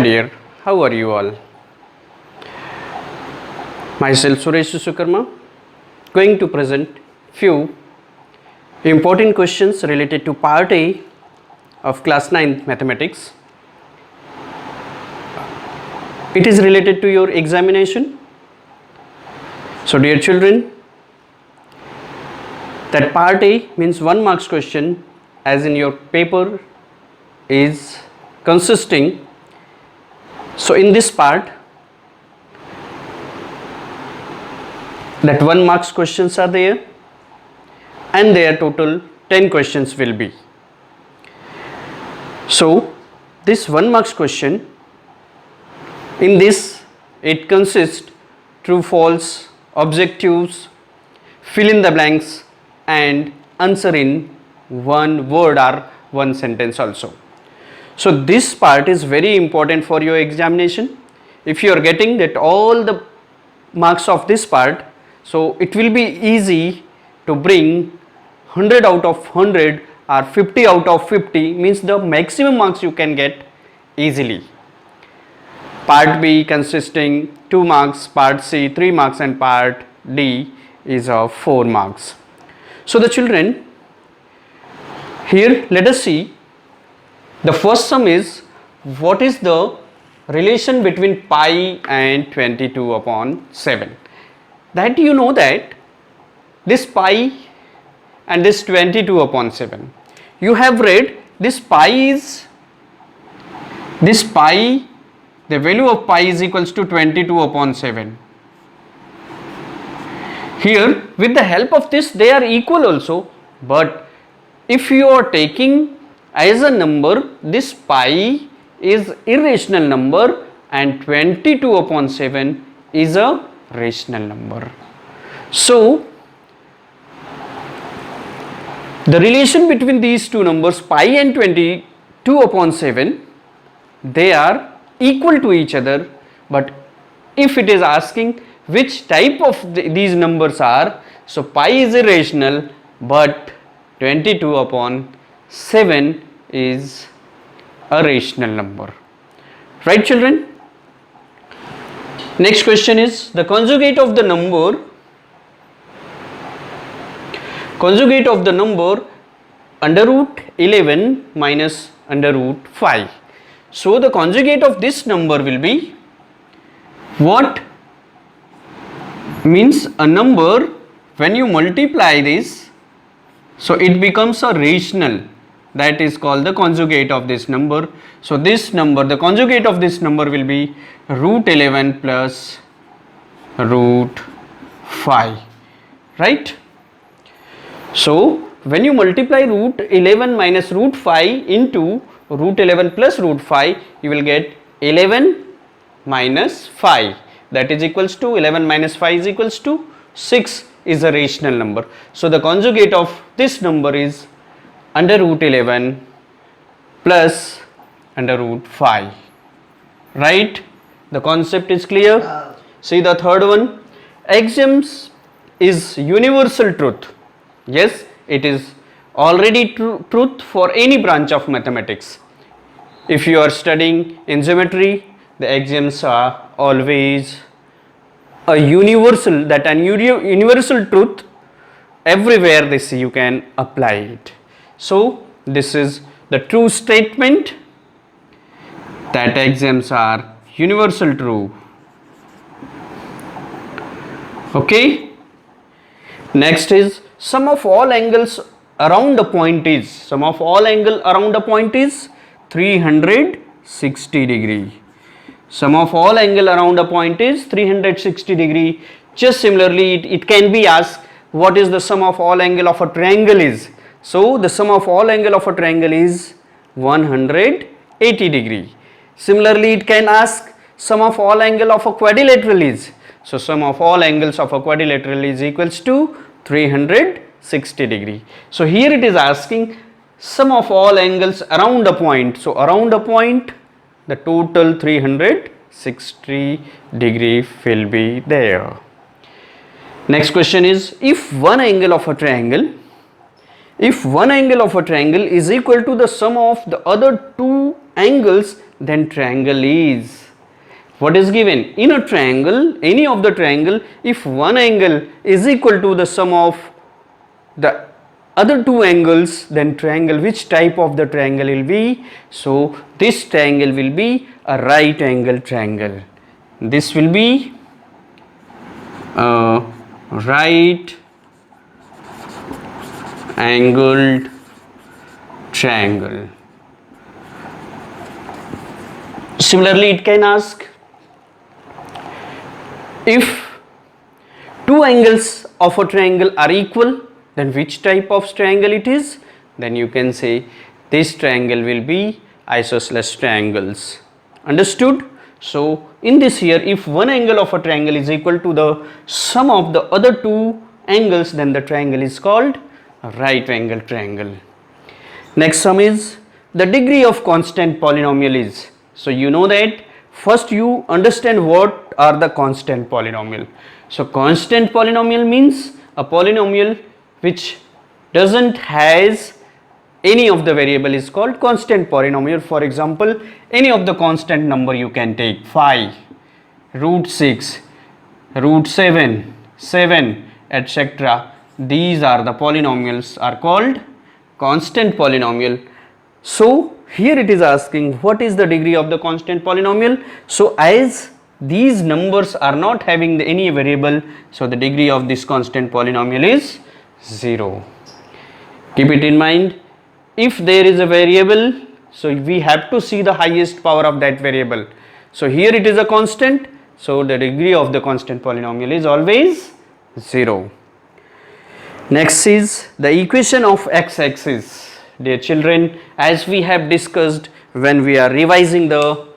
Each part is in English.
dear, how are you all? Myself Suresh going to present few important questions related to part A of class 9th mathematics. It is related to your examination. So dear children, that part A means 1 marks question, as in your paper is consisting. So in this part, that 1 marks questions are there, and their total 10 questions will be. So this 1 marks question, in this it consists true false, objectives, fill in the blanks and answer in 1 word or 1 sentence also. So this part is very important for your examination. If you are getting that all the marks of this part, so it will be easy to bring 100 out of 100 or 50 out of 50, means the maximum marks you can get easily. Part B consisting 2 marks, part C 3 marks and part D is of 4 marks. So the children, here let us see. The first sum is, what is the relation between pi and 22 upon 7? That you know that this pi and this 22 upon 7. You have read this pi, the value of pi is equals to 22 upon 7. Here with the help of this they are equal also, but if you are taking as a number, this pi is irrational number and 22 upon 7 is a rational number. So the relation between these two numbers, pi and 22 upon 7, they are equal to each other. But if it is asking which type of these numbers are, so pi is irrational but 22 upon 7 is a rational number. Right children? Next question is the conjugate of the number. Conjugate of the number under root 11 minus under root 5. So the conjugate of this number will be what? Means a number when you multiply this, so it becomes a rational. That is called the conjugate of this number. So this number, the conjugate of this number will be root 11 plus root 5. Right? So when you multiply root 11 minus root 5 into root 11 plus root 5, you will get 11 minus 5. That is equals to 11 minus 5 is equals to 6 is a rational number. So the conjugate of this number is under root 11 plus under root 5. Right? The concept is clear. See the third one. Axioms is universal truth. Yes, it is already truth for any branch of mathematics. If you are studying in geometry, the axioms are always a universal, that a universal truth. Everywhere this you can apply it. So this is the true statement that axioms are universal true. Okay. Next is sum of all angles around a point is, sum of all angle around a point is 360 degree. Sum of all angle around a point is 360 degree. Just similarly it can be asked what is the sum of all angle of a triangle is. So the sum of all angle of a triangle is 180 degree. Similarly it can ask sum of all angle of a quadrilateral is. So sum of all angles of a quadrilateral is equals to 360 degree. So here it is asking sum of all angles around a point. So around a point the total 360 degree will be there. Next question is, if one angle of a triangle is equal to the sum of the other two angles then triangle is. What is given? In a triangle, any of the triangle, if one angle is equal to the sum of the other two angles, then triangle, which type of the triangle will be? So this triangle will be a right angle triangle. This will be a right angled triangle. Similarly, it can ask, if two angles of a triangle are equal, then which type of triangle it is? Then you can say this triangle will be isosceles triangles. Understood? So in this here, if one angle of a triangle is equal to the sum of the other two angles, then the triangle is called a right angle triangle. Next sum is the degree of constant polynomial is. So you know that first you understand what are the constant polynomial. So constant polynomial means a polynomial which doesn't has any of the variable is called constant polynomial. For example, any of the constant number you can take, 5, root 6, root 7, 7, etc. These are the polynomials are called constant polynomial. So here it is asking what is the degree of the constant polynomial. So as these numbers are not having any variable, so the degree of this constant polynomial is 0. Keep it in mind, if there is a variable, so we have to see the highest power of that variable. So here it is a constant, so the degree of the constant polynomial is always 0. Next is the equation of x-axis. Dear children, as we have discussed when we are revising the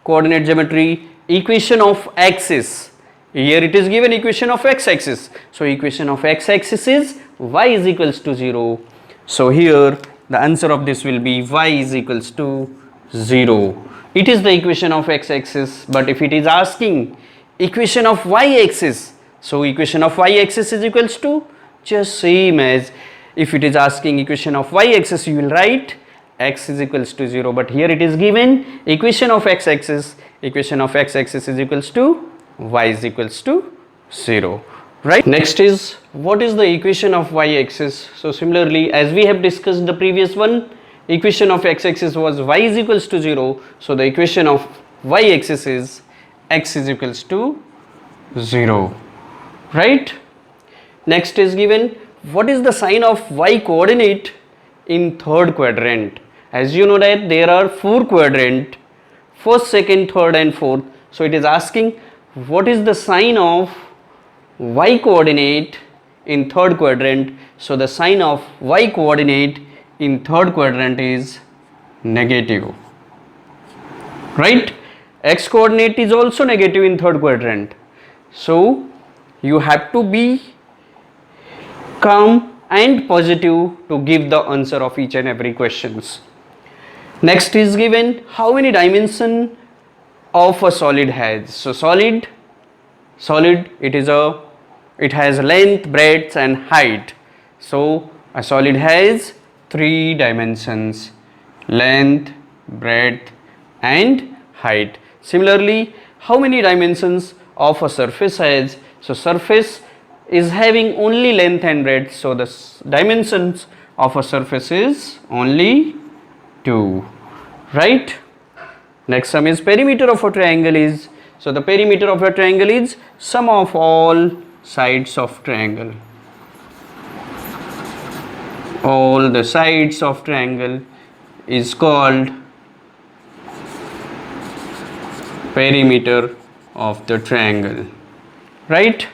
coordinate geometry, equation of axis, here it is given equation of x-axis. So equation of x-axis is y is equals to 0. So here the answer of this will be y is equals to 0. It is the equation of x-axis, but if it is asking equation of y-axis, so equation of y-axis is equals to just same as if it is asking equation of y-axis, you will write x is equals to 0, but here it is given equation of x-axis, equation of x-axis is equals to y is equals to 0, right? Next is what is the equation of y-axis. So similarly, as we have discussed the previous one, equation of x-axis was y is equals to 0, so the equation of y-axis is x is equals to 0, right? Next is given what is the sign of y coordinate in third quadrant. As you know that there are 4 quadrant, first, second, third and fourth. So it is asking what is the sign of y coordinate in third quadrant. So the sign of y coordinate in third quadrant is negative, right? X coordinate is also negative in third quadrant. So you have to be calm and positive to give the answer of each and every questions. Next is given how many dimension of a solid has. So solid it has length, breadth and height. So a solid has 3 dimensions, length, breadth and height. Similarly, how many dimensions of a surface has? So surface is having only length and breadth, so the dimensions of a surface is only 2, right? Next sum is perimeter of a triangle is. So the perimeter of a triangle is sum of all sides of triangle. All the sides of triangle is called perimeter of the triangle, right?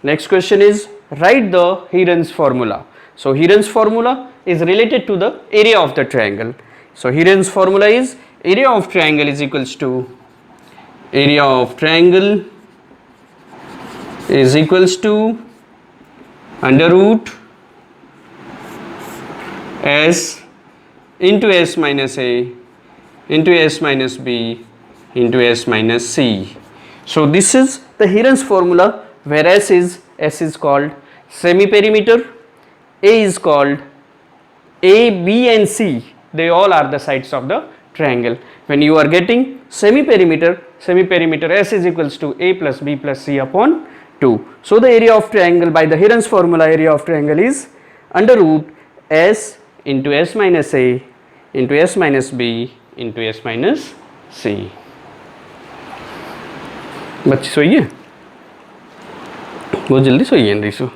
Next question is write the Heron's formula. So Heron's formula is related to the area of the triangle. So Heron's formula is area of triangle is equals to area of triangle is equals to under root s into s minus a into s minus b into s minus c. So this is the Heron's formula, where s is called semi-perimeter, a is called a, b and c, they all are the sides of the triangle. When you are getting semi-perimeter S is equals to A plus B plus C upon 2. So the area of triangle by the Heron's formula, area of triangle is under root S into S minus A into S minus B into S minus C. बच्चे सोइए बहुत जल्दी सोइए रिशु.